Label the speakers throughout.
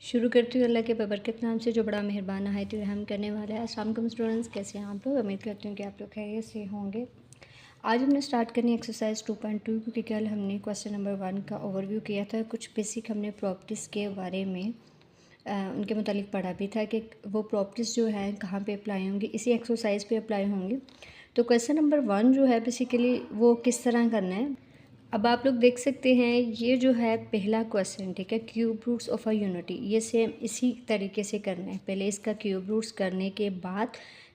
Speaker 1: शुरू करती हूँ अल्लाह के बबरकत नाम से जो बड़ा मेहरबान नहायत रहम करने वाला है। अस्सलाम वालेकुम स्टूडेंट्स, कैसे हैं आप लोग? उम्मीद करती हूँ कि आप लोग खैरियत से होंगे। आज हमने स्टार्ट करनी एक्सरसाइज 2.2 क्योंकि कल हमने क्वेश्चन नंबर 1 का ओवरव्यू किया था। कुछ बेसिक हमने प्रॉपर्टीज़ के बारे में उनके मुतालिक पढ़ा भी था कि वो प्रॉपर्टीज़ जो हैं कहाँ पे अप्लाई होंगी, इसी एक्सरसाइज पे अप्लाई होंगी। तो क्वेश्चन नंबर 1 जो है बेसिकली वो किस तरह करना है, अब आप लोग देख सकते हैं। ये जो है पहला क्वेश्चन, ठीक है, cube roots of a unity, ये सेम इसी तरीके से करना है। पहले इसका क्यूब रूट्स करने के बाद,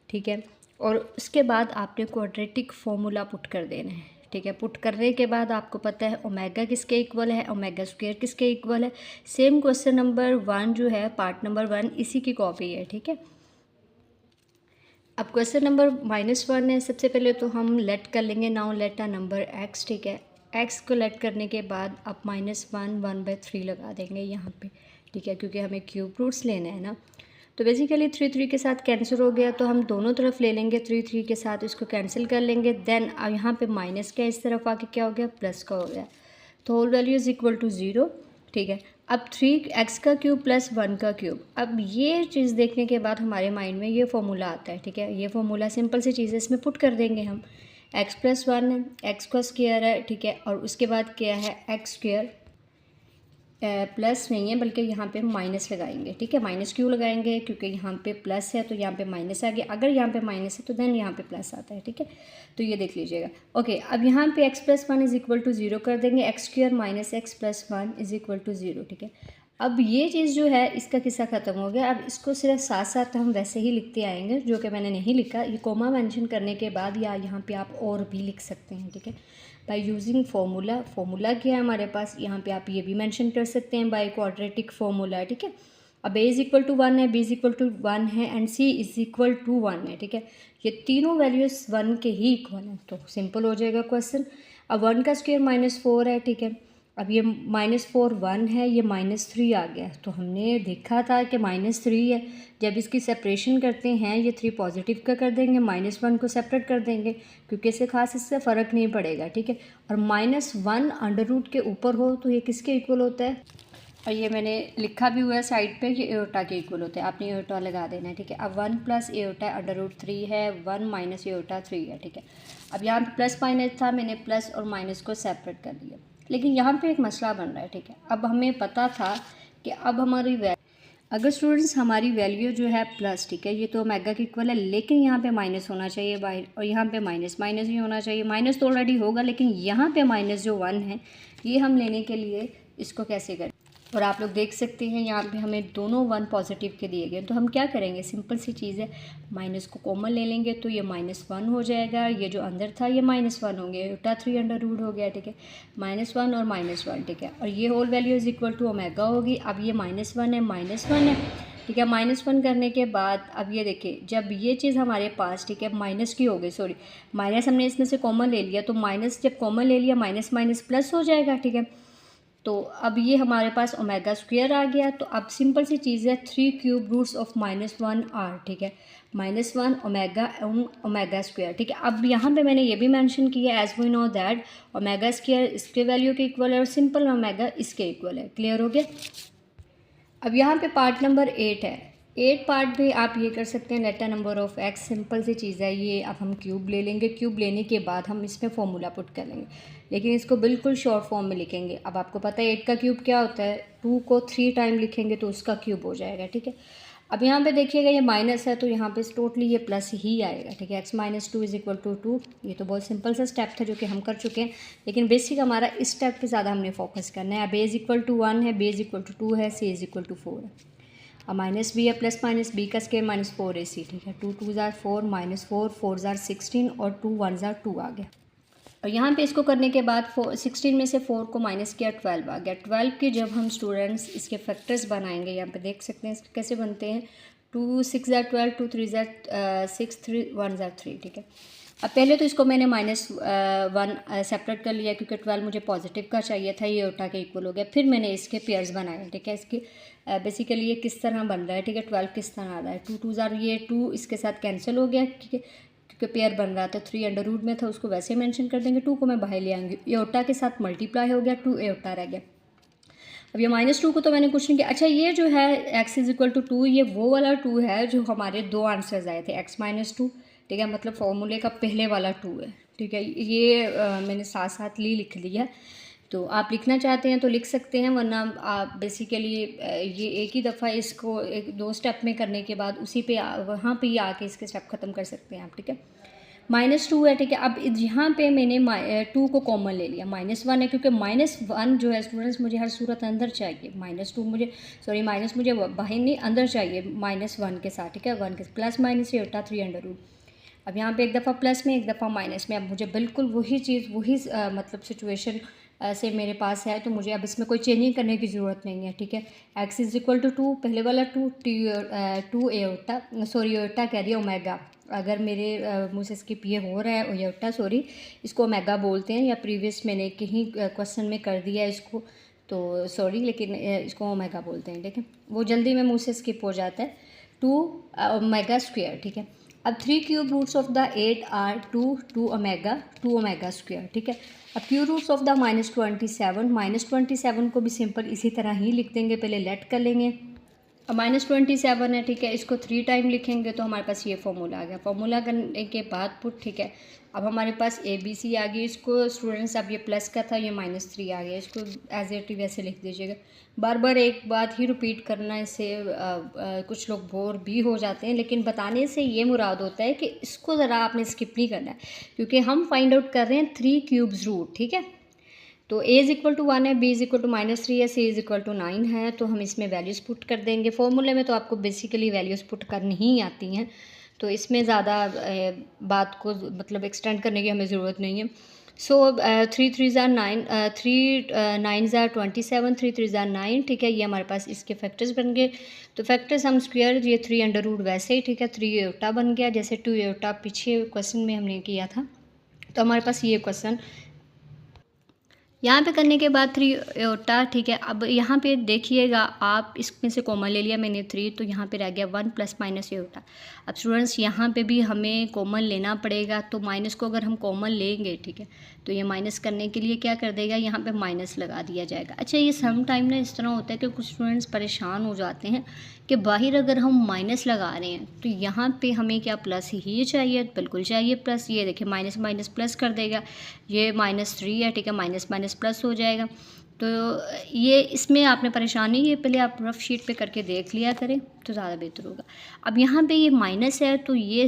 Speaker 1: ठीक है, और उसके बाद आपने क्वाड्रेटिक फॉर्मूला पुट कर देना है, ठीक है। पुट करने के बाद आपको पता है ओमेगा किसके इक्वल है, ओमेगा स्क्वायर किसके इक्वल है। सेम क्वेश्चन नंबर 1 जो है पार्ट नंबर 1 इसी की कॉपी है, ठीक है। अब क्वेश्चन नंबर -1 है। सबसे पहले तो हम लेट कर लेंगे, now let a number x, ठीक है। x को लेट करने के बाद आप -1/3 लगा देंगे यहाँ पे, ठीक है, क्योंकि हमें क्यूब रूट्स लेना है ना। तो बेसिकली 3 के साथ कैंसिल हो गया, तो हम दोनों तरफ ले लेंगे, 3 के साथ इसको कैंसिल कर लेंगे। देन अब यहाँ पे माइनस का इस तरफ आके क्या हो गया, प्लस का हो गया। तो whole value is equal to 0, ठीक है। अब 3x का क्यूब प्लस 1 का क्यूब, अब ये चीज़ देखने के बाद हमारे माइंड में ये फॉर्मूला आता है, ठीक है। ये फॉर्मूला सिंपल सी चीज़ है, इसमें पुट कर देंगे हम। x+1 है, x का स्क्वायर है, ठीक है, और उसके बाद क्या है एक्स स्क्वायर, प्लस नहीं है बल्कि यहाँ पे माइनस लगाएंगे, ठीक है। माइनस क्यों लगाएंगे, क्योंकि यहाँ पे प्लस है तो यहाँ पे माइनस आ गया, अगर यहाँ पे माइनस है तो देन यहाँ पे प्लस आता है, ठीक है। तो ये देख लीजिएगा। ओके, अब यहाँ पे x+1 इज इक्वल टू 0 कर देंगे, x square minus x+1 is equal to 0, ठीक है। अब ये चीज़ जो है इसका किस्सा ख़त्म हो गया। अब इसको सिर्फ साथ साथ हम वैसे ही लिखते आएंगे, जो कि मैंने नहीं लिखा। ये कोमा मेंशन करने के बाद या यहाँ पे आप और भी लिख सकते हैं, ठीक है, बाय यूजिंग फॉर्मूला। फॉर्मूला क्या है हमारे पास, यहाँ पे आप ये भी मेंशन कर सकते हैं बाय क्वाड्रेटिक फॉर्मूला, ठीक है। अब a इज इक्वल टू 1 है, b इज इक्वल टू 1 है and c is equal to 1 है, ठीक है। ये तीनों वैल्यूज 1 के ही इक्वल हैं, तो सिंपल हो जाएगा क्वेश्चन। अब 1 का स्क्वायर -4 है, ठीक है। अब ये -4 1 है, ये -3 आ गया। तो हमने देखा था कि -3 है, जब इसकी सेपरेशन करते हैं ये 3 पॉजिटिव का कर देंगे, -1 को सेपरेट कर देंगे, क्योंकि इससे खास इससे फ़र्क नहीं पड़ेगा, ठीक है। और -1 अंडर रूट के ऊपर हो तो ये किसके इक्वल होता है, और ये मैंने लिखा भी हुआ है साइड पे कि एओटा के इक्वल होता है, आपने एओटा लगा देना है, ठीक है। अब 1 प्लस एओटा अंडर रूट 3 है, 1 माइनस एओटा 3 है, ठीक है। अब यहाँ पे प्लस माइनस था, मैंने प्लस और माइनस को सेपरेट कर दिया, लेकिन यहाँ पे एक मसला बन रहा है, ठीक है। अब हमें पता था कि अब हमारी अगर स्टूडेंट्स हमारी वैल्यू जो है प्लस, ठीक है, ये तो ओमेगा के इक्वल है, लेकिन यहाँ पे माइनस होना चाहिए बाहर, और यहाँ पे माइनस माइनस ही होना चाहिए। माइनस तो ऑलरेडी होगा, लेकिन यहाँ पे माइनस जो 1 है ये हम लेने के लिए इसको कैसे करें, और आप लोग देख सकते हैं यहाँ पे हमें दोनों 1 पॉजिटिव के दिए गए। तो हम क्या करेंगे, सिंपल सी चीज़ है, माइनस को कॉमन ले लेंगे तो ये -1 हो जाएगा, ये जो अंदर था ये -1 हो गया, उल्टा 3 अंडर रूट हो गया, ठीक है। -1 और -1, ठीक है, और ये whole value is equal to omega होगी। अब ये -1 है, -1 है, ठीक है। -1 करने के बाद अब ये देखिए, जब ये चीज़ हमारे पास, ठीक है, माइनस की हो गई, सॉरी माइनस हमने इसमें से कॉमन ले लिया, तो माइनस जब कॉमन ले लिया माइनस माइनस प्लस हो जाएगा, ठीक है। तो अब ये हमारे पास ओमेगा स्क्वायर आ गया। तो अब सिंपल सी चीज़ है, 3 क्यूब रूट्स ऑफ -1 आर, ठीक है, -1 ओमेगा ओमेगा स्क्वायर, ठीक है। अब यहाँ पे मैंने ये भी मेंशन किया, as we know that omega square इसके वैल्यू के इक्वल है और सिंपल ओमेगा इसके इक्वल है। क्लियर हो गया। अब यहाँ पे पार्ट नंबर 8 है। 8 पार्ट भी आप ये कर सकते हैं, letter number of x, simple सी चीज़ है ये। अब हम क्यूब ले लेंगे, क्यूब लेने के बाद हम इसमें फॉर्मूला पुट कर लेंगे, लेकिन इसको बिल्कुल शॉर्ट फॉर्म में लिखेंगे। अब आपको पता है 8 का क्यूब क्या होता है, 2 को 3 टाइम लिखेंगे तो उसका क्यूब हो जाएगा, ठीक है। अब यहाँ पे देखिएगा ये माइनस है, तो यहाँ पे टोटली ये प्लस ही आएगा, ठीक है। x-2 is equal to 2। ये तो बहुत सिंपल सा स्टेप था जो कि हम कर चुके हैं, लेकिन बेसिक हमारा इस स्टेप पे ज़्यादा हमने फोकस करना है। अब a इज इक्वल टू 1 है, b इज इक्वल टू 2 है, c इज इक्वल टू 4 है। अब माइनस बी है, प्लस माइनस बी का स्केयर -4ac, ठीक है। 2 2 ज़ार 4, -4 4 ज़ार 16 और 2 1 ज़ार 2 आ गया। और यहाँ पे इसको करने के बाद 16 में से 4 को माइनस किया, 12 आ गया। 12 के जब हम स्टूडेंट्स इसके फैक्टर्स बनाएंगे, यहाँ पे देख सकते हैं कैसे बनते हैं। 2 6 ज़ार 12, 2 3 ज़ार 6, 3 1 ज़ार 3, ठीक है। अब पहले तो इसको मैंने -1 सेपरेट कर लिया, क्योंकि 12 मुझे पॉजिटिव का चाहिए था, ये ओटा के इक्वल हो गया। फिर मैंने इसके पेयर्स बनाए, ठीक है। इसकी बेसिकली ये किस तरह बन रहा है, ठीक है, 12 किस तरह आ रहा है। 2 2 ज़ार ये 2 इसके साथ कैंसिल हो गया, ठीक है, क्योंकि पेयर बन रहा था। 3 अंडर रूट में था, उसको वैसे मेंशन कर देंगे। 2 को मैं बाहर ले आऊँगी, एओटा के साथ मल्टीप्लाई हो गया, 2 एओटा रह गया। अब ये -2 को तो मैंने कुछ नहीं किया। अच्छा, ये जो है x = 2, ये वो वाला 2 है जो हमारे 2 आंसर्स आए थे, x - 2, ठीक है, मतलब फॉर्मूले का पहले वाला 2 है, ठीक है। ये मैंने साथ साथ लिख लिया। तो आप लिखना चाहते हैं तो लिख सकते हैं, वरना आप बेसिकली ये एक ही दफ़ा इसको 2 स्टेप में करने के बाद उसी पे वहाँ पे ही आके इसके स्टेप ख़त्म कर सकते हैं आप, ठीक है। -2 है, ठीक है। अब यहाँ पे मैंने 2 को कॉमन ले लिया, -1 है क्योंकि -1 जो है स्टूडेंट्स मुझे हर सूरत अंदर चाहिए, -2 मुझे माइनस मुझे बाहर नहीं अंदर चाहिए -1 के साथ, ठीक है। 1 के प्लस माइनस ये होता 3√। अब यहाँ पे एक दफ़ा प्लस में एक दफ़ा माइनस में, अब मुझे बिल्कुल वही चीज़ वही मतलब सिचुएशन से मेरे पास है, तो मुझे अब इसमें कोई चेंजिंग करने की ज़रूरत नहीं है, ठीक है। x = 2, पहले वाला 2 2 एयोटा एयोटा कह रही है ओमेगा, अगर मेरे मुँह से स्किप ये हो रहा है एयोटा इसको ओमेगा बोलते हैं, या प्रीवियस मैंने कहीं क्वेश्चन में कर दिया इसको, तो लेकिन इसको ओमेगा बोलते हैं, ठीक है। वो जल्दी में मुँह से स्किप हो जाता है। 2 ओमेगा स्क्वायर, ठीक है। अब 3 cube roots of the 8 are 2 omega square, ठीक है। अब क्यूब रूट्स ऑफ द -27 को भी सिंपल इसी तरह ही लिख देंगे, पहले लेट कर लेंगे। अब -27 है, ठीक है, इसको 3 टाइम लिखेंगे तो हमारे पास ये फॉर्मूला आ गया। फॉर्मूला करने के बाद पुट, ठीक है। अब हमारे पास ABC आ गई। इसको स्टूडेंट्स अब ये प्लस का था, ये -3 आ गया, इसको एज इट वैसे लिख दीजिएगा। बार बार एक बात ही रिपीट करना, इससे कुछ लोग बोर भी हो जाते हैं, लेकिन बताने से ये मुराद होता है कि इसको ज़रा आपने स्किप नहीं करना है, क्योंकि हम फाइंड आउट कर रहे हैं 3 क्यूब्स रूट, ठीक है। तो a = 1 है, b = -3 है, c = 9 है, तो हम इसमें वैल्यूज़ पुट कर देंगे। फॉर्मूले में तो आपको बेसिकली वैल्यूज़ पुट करनी ही आती हैं, तो इसमें ज़्यादा बात को मतलब एक्सटेंड करने की हमें ज़रूरत नहीं है। सो 3 3 ज़ा 9, 3 9 ज़ा 27, 3 3 ज़ा 9, ठीक है। ये हमारे पास इसके फैक्टर्स बन गए। तो फैक्टर्स हम स्क्वायर, ये 3√, वैसे ही, ठीक है। 3 एयोटा बन गया, जैसे 2 एयोटा पीछे क्वेश्चन में हमने किया था। तो हमारे पास ये क्वेश्चन यहाँ पे करने के बाद 3 एयोटा, ठीक है। अब यहाँ पे देखिएगा आप, इसमें से कॉमन ले लिया मैंने 3, तो यहाँ पे रह गया 1 प्लस माइनस एयोटा। अब स्टूडेंट्स यहाँ पे भी हमें कॉमन लेना पड़ेगा, तो माइनस को अगर हम कॉमन लेंगे, ठीक है, तो ये माइनस करने के लिए क्या कर देगा, यहाँ पे माइनस लगा दिया जाएगा। अच्छा, ये सम टाइम ना इस तरह होता है कि कुछ स्टूडेंट्स परेशान हो जाते हैं कि बाहर अगर हम माइनस लगा रहे हैं तो यहाँ पे हमें क्या प्लस ही चाहिए, बिल्कुल चाहिए प्लस। ये देखिए माइनस माइनस प्लस कर देगा, ये -3 है, ठीक है, माइनस माइनस प्लस हो जाएगा। तो ये इसमें आपने परेशानी, ये पहले आप रफ शीट पे करके देख लिया करें तो ज़्यादा बेहतर होगा। अब यहाँ पे ये माइनस है, तो ये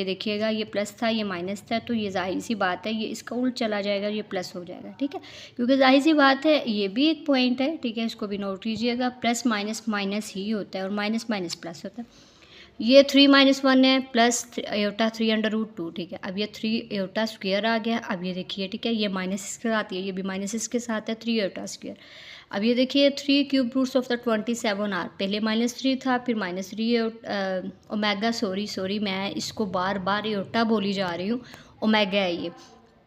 Speaker 1: देखिएगा, ये प्लस था, ये माइनस था, तो ये जाहिर सी बात है ये इसका उल्ट चला जाएगा, ये प्लस हो जाएगा, ठीक है, क्योंकि जाहिर सी बात है ये भी एक पॉइंट है, ठीक है, इसको भी नोट कीजिएगा। प्लस माइनस माइनस ही होता है और माइनस माइनस प्लस होता है। ये 3 - 1 है, प्लस एयोटा 3√2, ठीक है। अब ये 3 एयोटा स्क्वायर आ गया। अब ये देखिए, ठीक है, ये माइनस इसके साथ है, ये भी माइनस इसके साथ है, 3 एयोटा स्क्वायर। अब ये देखिए 3 cube roots of the 27 are, पहले -3 था, फिर -3 ओमेगा, सॉरी मैं इसको बार बार एयोटा बोली जा रही हूँ, ओमेगा है ये,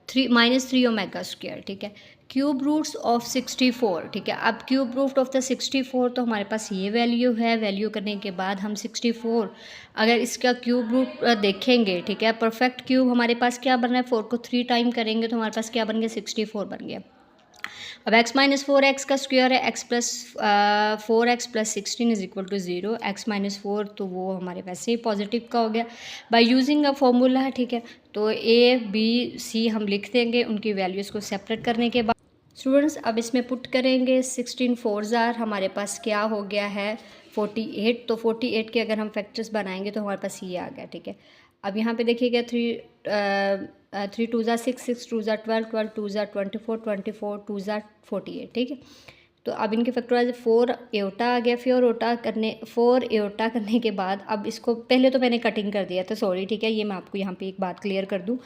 Speaker 1: -3 ओमेगा स्क्वायर, ठीक है। क्यूब रूट्स ऑफ 64, ठीक है। अब क्यूब रूट ऑफ द 64, तो हमारे पास ये वैल्यू है। वैल्यू करने के बाद हम 64 अगर इसका क्यूब रूट देखेंगे, ठीक है, परफेक्ट क्यूब हमारे पास क्या बन रहा है, 4 को 3 टाइम करेंगे तो हमारे पास क्या बन गया, 64 बन गया। अब x - 4x का स्क्वायर है, x + 4x + 16 = 0, x - 4 तो वो हमारे वैसे ही पॉजिटिव का हो गया बाय यूजिंग अ फॉर्मूला है, ठीक है। तो a b c हम लिख देंगे उनकी वैल्यूज़ को सेपरेट करने के बाद। स्टूडेंट्स अब इसमें पुट करेंगे, 16 4 ज़ार हमारे पास क्या हो गया है, 48। तो 48 के अगर हम फैक्टर्स बनाएंगे तो हमारे पास ये आ गया, ठीक है। अब यहाँ पे देखिएगा 3 2 ज़ा 6, 6 2 ज़ा 12, 12 2 ज़ा 24, 24 2 ज़ा 48, ठीक है। तो अब इनके फैक्टराइज 4 एयोटा आ गया। 4 एयोटा करने के बाद अब इसको पहले तो मैंने कटिंग कर दिया था, सॉरी, ठीक है, ये मैं आपको यहाँ पे एक बात क्लियर कर दूँ।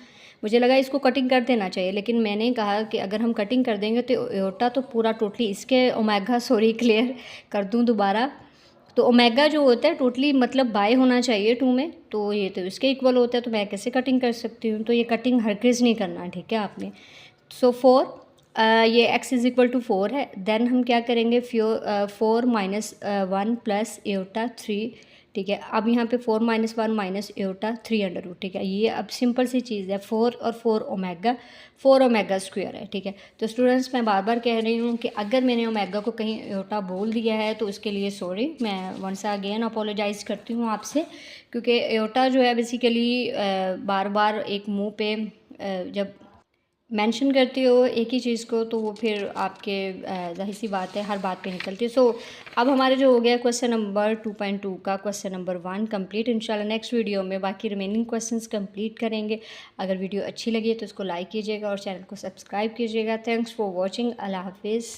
Speaker 1: मुझे लगा इसको कटिंग कर देना चाहिए, लेकिन मैंने कहा कि अगर हम कटिंग कर देंगे तो एयोटा तो पूरा टोटली इसके ओमेगा, सॉरी क्लियर कर दूँ दोबारा, तो ओमेगा जो होता है टोटली मतलब बाय होना चाहिए 2 में, तो ये तो इसके इक्वल होता है, तो मैं कैसे कटिंग कर सकती हूँ, तो ये कटिंग हरगिज़ नहीं करना, ठीक है आपने। सो 4 ये x = 4 है। देन हम क्या करेंगे, 4 - 1 प्लस एयोटा 3, ठीक है। अब यहाँ पे 4 - 1 माइनस एयोटा 3√, ठीक है। ये अब सिंपल सी चीज़ है, 4 और 4 ओमेगा स्क्वायर है, ठीक है। तो स्टूडेंट्स मैं बार बार कह रही हूँ कि अगर मैंने ओमेगा को कहीं एयोटा बोल दिया है तो उसके लिए सॉरी, मैं वंस अगेन अपोलोजाइज़ करती हूँ आपसे, क्योंकि एयोटा जो है बेसिकली बार बार एक मुंह पे जब मेंशन करते हो एक ही चीज़ को तो वो फिर आपके ज़ाहिर सी बात है हर बात पे निकलती है। सो अब हमारे जो हो गया क्वेश्चन नंबर 2.2 का क्वेश्चन नंबर 1 कंप्लीट। इंशाल्लाह नेक्स्ट वीडियो में बाकी रिमेनिंग क्वेश्चंस कंप्लीट करेंगे। अगर वीडियो अच्छी लगी है तो इसको लाइक कीजिएगा और चैनल को सब्सक्राइब कीजिएगा। Thanks for watching. अल्लाह हाफिज़।